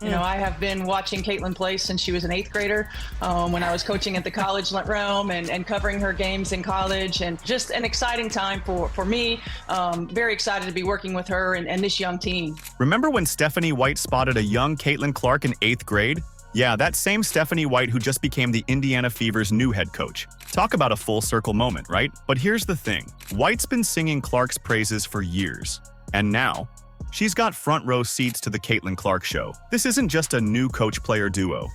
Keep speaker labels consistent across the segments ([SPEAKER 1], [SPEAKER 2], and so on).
[SPEAKER 1] You know, I have been watching Caitlin play since she was an 8th grader, when I was coaching at the college realm and covering her games in college, and just an exciting time for me. Very excited to be working with her and this young team.
[SPEAKER 2] Remember when Stephanie White spotted a young Caitlin Clark in 8th grade? Yeah, that same Stephanie White who just became the Indiana Fever's new head coach. Talk about a full circle moment, right? But here's the thing. White's been singing Clark's praises for years. And now, she's got front row seats to the Caitlin Clark show. This isn't just a new coach-player duo.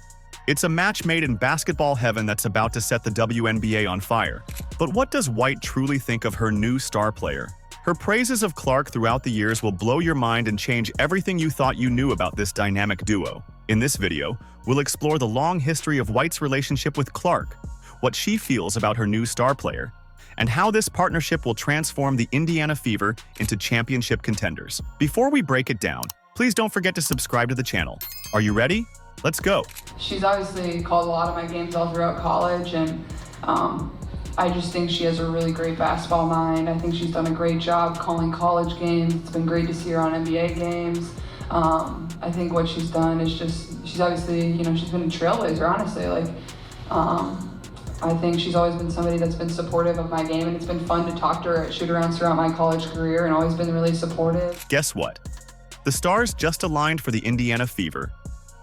[SPEAKER 2] It's a match made in basketball heaven that's about to set the WNBA on fire. But what does White truly think of her new star player? Her praises of Clark throughout the years will blow your mind and change everything you thought you knew about this dynamic duo. In this video, we'll explore the long history of White's relationship with Clark, what she feels about her new star player, and how this partnership will transform the Indiana Fever into championship contenders. Before we break it down, please don't forget to subscribe to the channel. Are you ready? Let's go.
[SPEAKER 3] She's obviously called a lot of my games all throughout college, and I just think she has a really great basketball mind. I think she's done a great job calling college games. It's been great to see her on NBA games. I think what she's done is she's obviously, you know, she's been a trailblazer, honestly. I think she's always been somebody that's been supportive of my game, and it's been fun to talk to her at shoot-arounds throughout my college career, and always been really supportive.
[SPEAKER 2] Guess what? The stars just aligned for the Indiana Fever,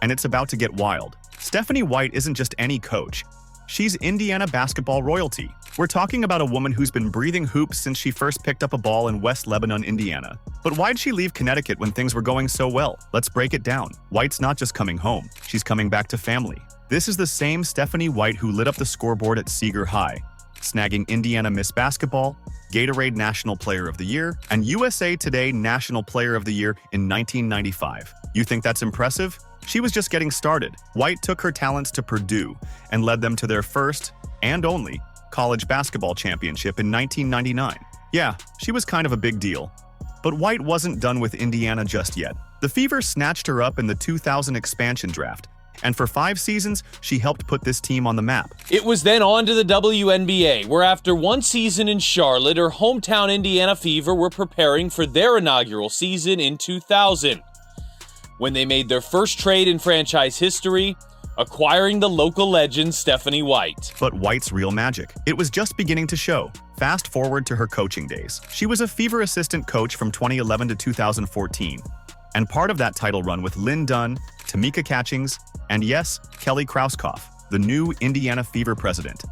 [SPEAKER 2] and it's about to get wild. Stephanie White isn't just any coach. She's Indiana basketball royalty. We're talking about a woman who's been breathing hoops since she first picked up a ball in West Lebanon, Indiana. But why'd she leave Connecticut when things were going so well? Let's break it down. White's not just coming home, she's coming back to family. This is the same Stephanie White who lit up the scoreboard at Seeger High, snagging Indiana Miss Basketball, Gatorade National Player of the Year, and USA Today National Player of the Year in 1995. You think that's impressive? She was just getting started. White took her talents to Purdue and led them to their first, and only, college basketball championship in 1999. Yeah, she was kind of a big deal. But White wasn't done with Indiana just yet. The Fever snatched her up in the 2000 expansion draft, and for 5 seasons, she helped put this team on the map.
[SPEAKER 4] It was then on to the WNBA, where after 1 season in Charlotte, her hometown Indiana Fever were preparing for their inaugural season in 2000, when they made their first trade in franchise history, acquiring the local legend Stephanie White.
[SPEAKER 2] But White's real magic, it was just beginning to show. Fast forward to her coaching days. She was a Fever assistant coach from 2011 to 2014, and part of that title run with Lynn Dunn, Tamika Catchings, and yes, Kelly Krauskopf, the new Indiana Fever president.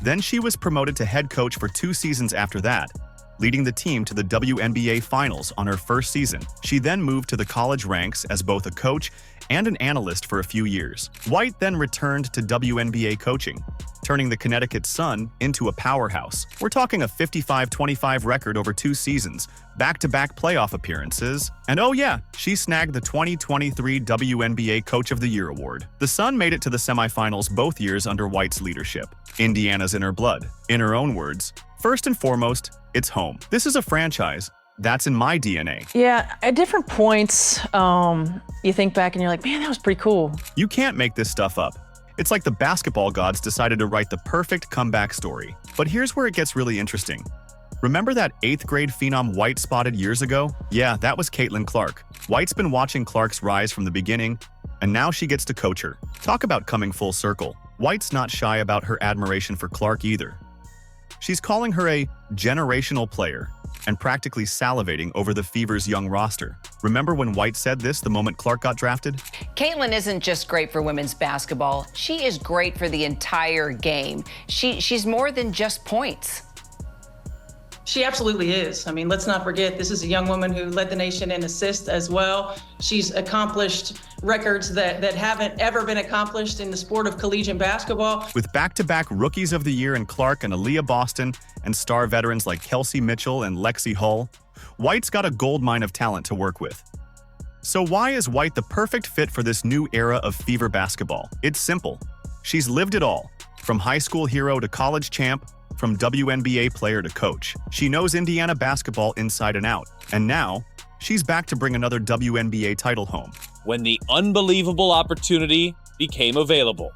[SPEAKER 2] Then she was promoted to head coach for 2 seasons after that, leading the team to the WNBA Finals on her first season. She then moved to the college ranks as both a coach and an analyst for a few years. White then returned to WNBA coaching, turning the Connecticut Sun into a powerhouse. We're talking a 55-25 record over 2 seasons, back-to-back playoff appearances, and oh yeah, she snagged the 2023 WNBA Coach of the Year award. The Sun made it to the semifinals both years under White's leadership. Indiana's in her blood. In her own words, first and foremost, it's home. This is a franchise that's in my DNA.
[SPEAKER 5] Yeah, at different points, you think back and you're like, man, that was pretty cool.
[SPEAKER 2] You can't make this stuff up. It's like the basketball gods decided to write the perfect comeback story. But here's where it gets really interesting. Remember that 8th grade phenom White spotted years ago? Yeah, that was Caitlin Clark. White's been watching Clark's rise from the beginning, and now she gets to coach her. Talk about coming full circle. White's not shy about her admiration for Clark either. She's calling her a generational player and practically salivating over the Fever's young roster. Remember when White said this the moment Clark got drafted?
[SPEAKER 6] Caitlin isn't just great for women's basketball. She is great for the entire game. She's more than just points.
[SPEAKER 1] She absolutely is. I mean, let's not forget, this is a young woman who led the nation in assists as well. She's accomplished records that haven't ever been accomplished in the sport of collegiate basketball.
[SPEAKER 2] With back-to-back Rookies of the Year in Clark and Aaliyah Boston, and star veterans like Kelsey Mitchell and Lexi Hull, White's got a goldmine of talent to work with. So why is White the perfect fit for this new era of Fever basketball? It's simple. She's lived it all, from high school hero to college champ, from WNBA player to coach. She knows Indiana basketball inside and out, and now, she's back to bring another WNBA title home.
[SPEAKER 4] When the unbelievable opportunity became available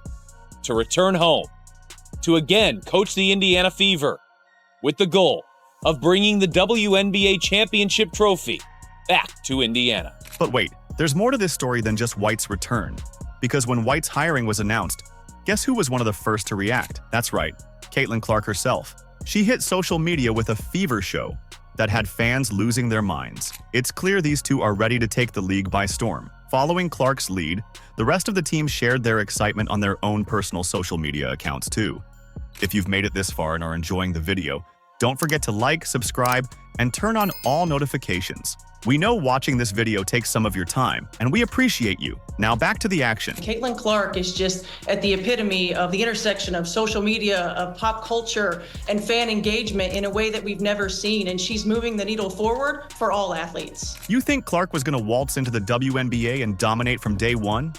[SPEAKER 4] to return home, to again coach the Indiana Fever, with the goal of bringing the WNBA championship trophy back to Indiana.
[SPEAKER 2] But wait, There's more to this story than just White's return, because when White's hiring was announced, guess who was one of the first to react? That's right, Caitlin Clark herself. She hit social media with a fever show that had fans losing their minds. It's clear these two are ready to take the league by storm. Following Clark's lead, the rest of the team shared their excitement on their own personal social media accounts too. If you've made it this far and are enjoying the video, don't forget to like, subscribe, and turn on all notifications. We know watching this video takes some of your time, and we appreciate you. Now back to the action.
[SPEAKER 7] Caitlin Clark is just at the epitome of the intersection of social media, of pop culture, and fan engagement in a way that we've never seen, and she's moving the needle forward for all athletes.
[SPEAKER 2] You think Clark was going to waltz into the WNBA and dominate from day one?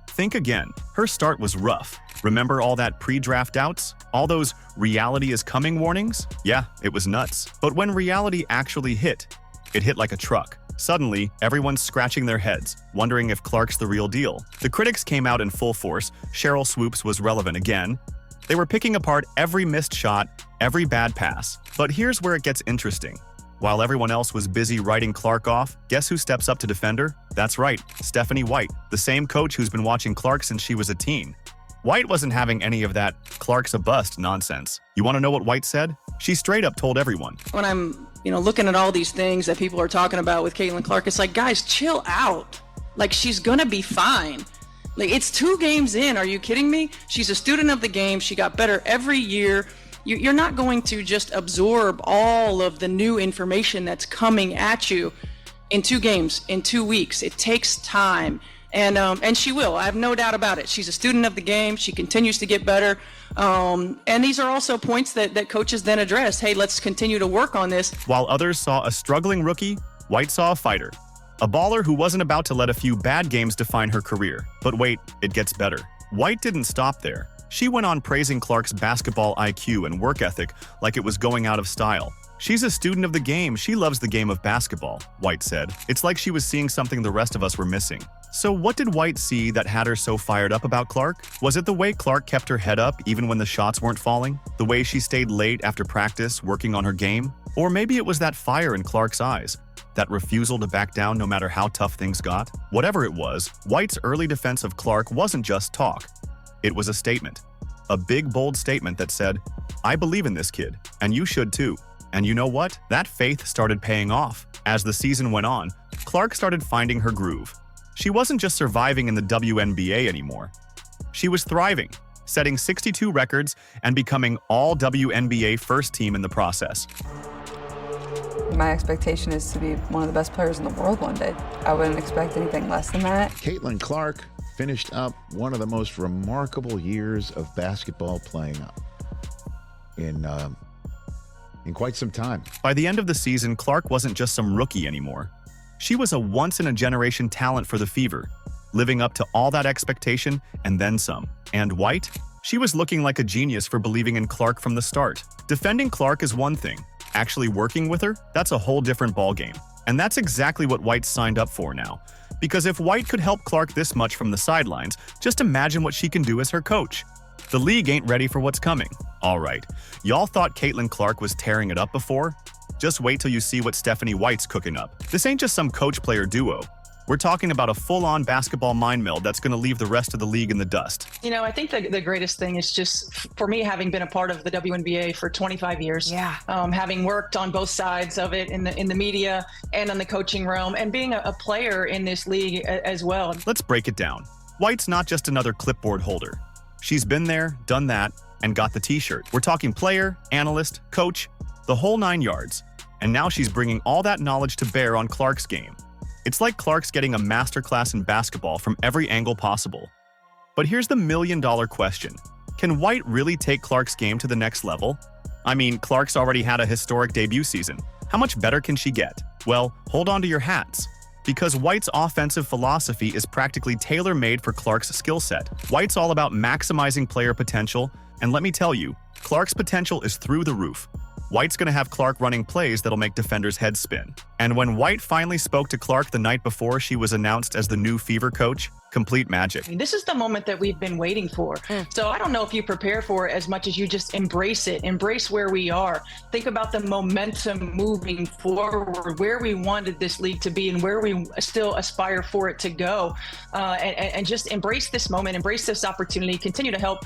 [SPEAKER 2] Think again. Her start was rough. Remember all that pre-draft doubts? All those reality is coming warnings? Yeah, it was nuts. But when reality actually hit, it hit like a truck. Suddenly, everyone's scratching their heads, wondering if Clark's the real deal. The critics came out in full force. Cheryl Swoops was relevant again. They were picking apart every missed shot, every bad pass. But here's where it gets interesting. While everyone else was busy writing Clark off, guess who steps up to defend her? That's right, Stephanie White, the same coach who's been watching Clark since she was a teen. White wasn't having any of that "Clark's a bust" nonsense. You want to know what White said? She straight up told everyone.
[SPEAKER 7] When I'm, looking at all these things that people are talking about with Caitlin Clark, it's like, guys, chill out. Like, she's gonna be fine. Like, it's 2 games in. Are you kidding me? She's a student of the game. She got better every year. You're not going to just absorb all of the new information that's coming at you in 2 games, in 2 weeks. It takes time. And she will. I have no doubt about it. She's a student of the game. She continues to get better. And these are also points that coaches then address. Hey, let's continue to work on this.
[SPEAKER 2] While others saw a struggling rookie, White saw a fighter. A baller who wasn't about to let a few bad games define her career. But wait, it gets better. White didn't stop there. She went on praising Clark's basketball IQ and work ethic like it was going out of style. She's a student of the game. She loves the game of basketball, White said. It's like she was seeing something the rest of us were missing. So what did White see that had her so fired up about Clark? Was it the way Clark kept her head up even when the shots weren't falling? The way she stayed late after practice working on her game? Or maybe it was that fire in Clark's eyes, that refusal to back down no matter how tough things got? Whatever it was, White's early defense of Clark wasn't just talk. It was a statement. A big, bold statement that said, "I believe in this kid, and you should too." And you know what? That faith started paying off. As the season went on, Clark started finding her groove. She wasn't just surviving in the WNBA anymore. She was thriving, setting 62 records and becoming all WNBA first team in the process.
[SPEAKER 3] My expectation is to be one of the best players in the world one day. I wouldn't expect anything less than that.
[SPEAKER 8] Caitlin Clark finished up one of the most remarkable years of basketball playing in quite some time.
[SPEAKER 2] By the end of the season, Clark wasn't just some rookie anymore. She was a once-in-a-generation talent for the Fever, living up to all that expectation and then some. And White? She was looking like a genius for believing in Clark from the start. Defending Clark is one thing. Actually working with her? That's a whole different ballgame. And that's exactly what White signed up for now. Because if White could help Clark this much from the sidelines, just imagine what she can do as her coach. The league ain't ready for what's coming. All right, y'all thought Caitlin Clark was tearing it up before? Just wait till you see what Stephanie White's cooking up. This ain't just some coach-player duo. We're talking about a full-on basketball mind meld that's going to leave the rest of the league in the dust.
[SPEAKER 1] I think the greatest thing is just, for me, having been a part of the WNBA for 25 years, having worked on both sides of it in the media and in the coaching realm, and being a player in this league as well.
[SPEAKER 2] Let's break it down. White's not just another clipboard holder. She's been there, done that, and got the t-shirt. We're talking player, analyst, coach, the whole 9 yards. And now she's bringing all that knowledge to bear on Clark's game. It's like Clark's getting a masterclass in basketball from every angle possible. But here's the million-dollar question. Can White really take Clark's game to the next level? I mean, Clark's already had a historic debut season. How much better can she get? Well, hold on to your hats. Because White's offensive philosophy is practically tailor-made for Clark's skill set. White's all about maximizing player potential, and let me tell you, Clark's potential is through the roof. White's going to have Clark running plays that'll make defenders' heads spin. And when White finally spoke to Clark the night before she was announced as the new Fever coach, Complete magic.
[SPEAKER 1] This is the moment that we've been waiting for. So I don't know if you prepare for it as much as you just embrace it, embrace where we are. Think about the momentum moving forward, where we wanted this league to be and where we still aspire for it to go. And just embrace this moment, embrace this opportunity, continue to help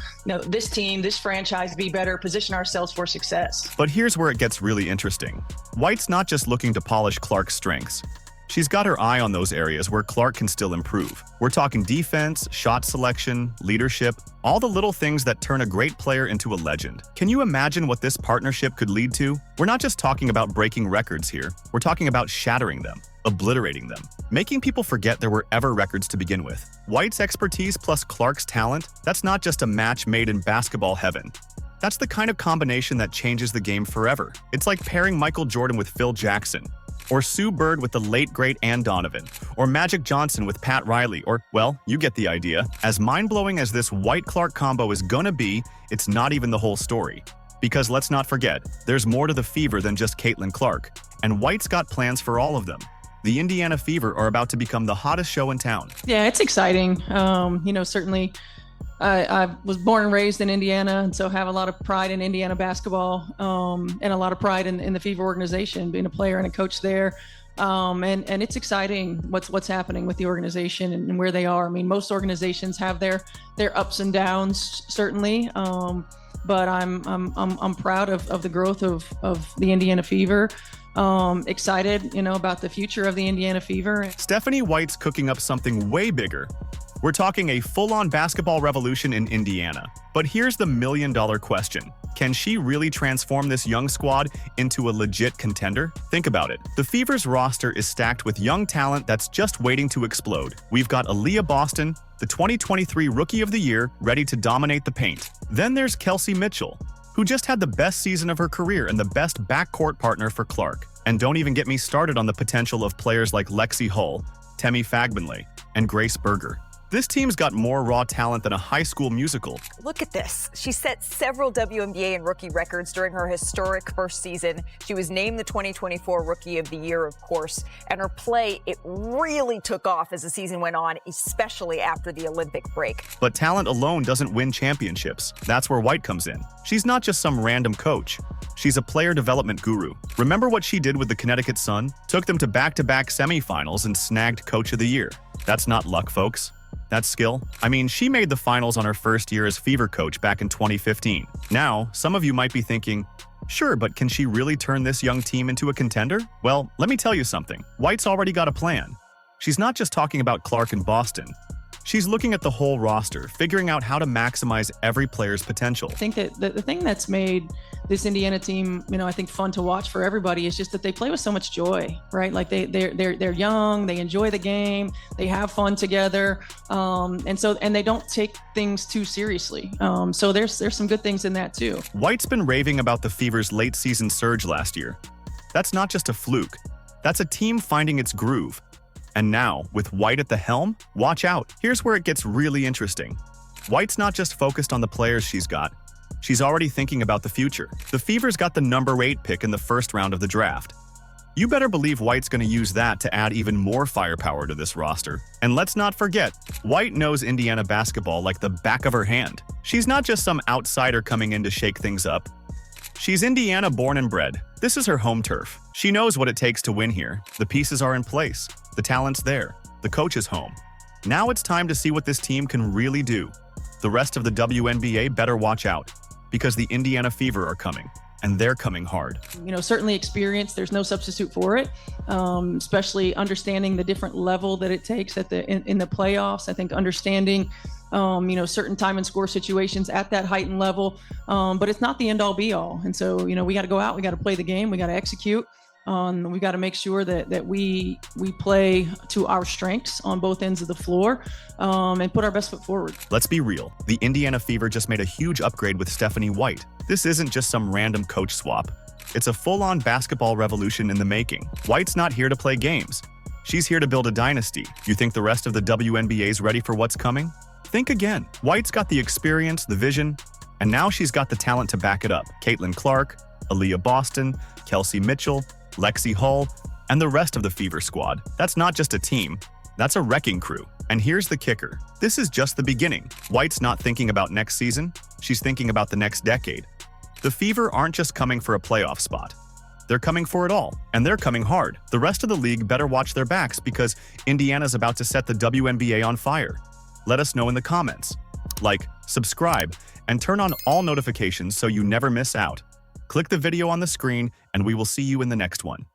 [SPEAKER 1] this team, this franchise be better, position ourselves for success.
[SPEAKER 2] But here's where it gets really interesting. White's not just looking to polish Clark's strengths. She's got her eye on those areas where Clark can still improve. We're talking defense, shot selection, leadership, all the little things that turn a great player into a legend. Can you imagine what this partnership could lead to? We're not just talking about breaking records here. We're talking about shattering them, obliterating them, making people forget there were ever records to begin with. White's expertise plus Clark's talent, that's not just a match made in basketball heaven. That's the kind of combination that changes the game forever. It's like pairing Michael Jordan with Phil Jackson, or Sue Bird with the late great Ann Donovan, or Magic Johnson with Pat Riley, or, well, you get the idea. As mind-blowing as this White-Clark combo is gonna be, it's not even the whole story. Because let's not forget, there's more to the Fever than just Caitlin Clark, and White's got plans for all of them. The Indiana Fever are about to become the hottest show in town.
[SPEAKER 7] Yeah, it's exciting. Certainly I was born and raised in Indiana, and so have a lot of pride in Indiana basketball, and a lot of pride in the Fever organization, being a player and a coach there. And it's exciting what's happening with the organization and where they are. I mean, most organizations have their ups and downs, certainly. But I'm proud of the growth of the Indiana Fever. Excited, about the future of the Indiana Fever.
[SPEAKER 2] Stephanie White's cooking up something way bigger. We're talking a full-on basketball revolution in Indiana. But here's the million-dollar question. Can she really transform this young squad into a legit contender? Think about it. The Fever's roster is stacked with young talent that's just waiting to explode. We've got Aaliyah Boston, the 2023 Rookie of the Year, ready to dominate the paint. Then there's Kelsey Mitchell, who just had the best season of her career and the best backcourt partner for Clark. And don't even get me started on the potential of players like Lexi Hull, Temi Fagbenle, and Grace Berger. This team's got more raw talent than a high school musical.
[SPEAKER 9] Look at this. She set several WNBA and rookie records during her historic first season. She was named the 2024 Rookie of the Year, of course, and her play, it really took off as the season went on, especially after the Olympic break.
[SPEAKER 2] But talent alone doesn't win championships. That's where White comes in. She's not just some random coach. She's a player development guru. Remember what she did with the Connecticut Sun? Took them to back-to-back semifinals and snagged Coach of the Year. That's not luck, folks. That's skill. I mean, she made the finals on her first year as Fever coach back in 2015. Now, some of you might be thinking, sure, but can she really turn this young team into a contender? Well, let me tell you something. White's already got a plan. She's not just talking about Clark and Boston. She's looking at the whole roster, figuring out how to maximize every player's potential.
[SPEAKER 7] I think that the thing that's made this Indiana team, I think fun to watch for everybody is just that they play with so much joy, right? Like they're young, they enjoy the game, they have fun together, and they don't take things too seriously. So there's some good things in that too.
[SPEAKER 2] White's been raving about the Fever's late season surge last year. That's not just a fluke. That's a team finding its groove. And now, with White at the helm, watch out. Here's where it gets really interesting. White's not just focused on the players she's got. She's already thinking about the future. The Fever's got the number 8 pick in the first round of the draft. You better believe White's going to use that to add even more firepower to this roster. And let's not forget, White knows Indiana basketball like the back of her hand. She's not just some outsider coming in to shake things up. She's Indiana born and bred. This is her home turf. She knows what it takes to win here. The pieces are in place. The talent's there. The coach is home. Now it's time to see what this team can really do. The rest of the WNBA better watch out, because the Indiana Fever are coming, and they're coming hard.
[SPEAKER 7] Certainly experience, there's no substitute for it, especially understanding the different level that it takes in the playoffs. I think understanding, certain time and score situations at that heightened level, but it's not the end all be all. And so, we got to go out, we got to play the game, we got to execute. We got to make sure that we play to our strengths on both ends of the floor, and put our best foot forward.
[SPEAKER 2] Let's be real. The Indiana Fever just made a huge upgrade with Stephanie White. This isn't just some random coach swap. It's a full-on basketball revolution in the making. White's not here to play games. She's here to build a dynasty. You think the rest of the WNBA's ready for what's coming? Think again. White's got the experience, the vision, and now she's got the talent to back it up. Caitlin Clark, Aaliyah Boston, Kelsey Mitchell, Lexi Hull, and the rest of the Fever squad. That's not just a team, that's a wrecking crew. And here's the kicker. This is just the beginning. White's not thinking about next season. She's thinking about the next decade. The Fever aren't just coming for a playoff spot. They're coming for it all, and they're coming hard. The rest of the league better watch their backs because Indiana's about to set the WNBA on fire. Let us know in the comments. Like, subscribe, and turn on all notifications so you never miss out. Click the video on the screen, and we will see you in the next one.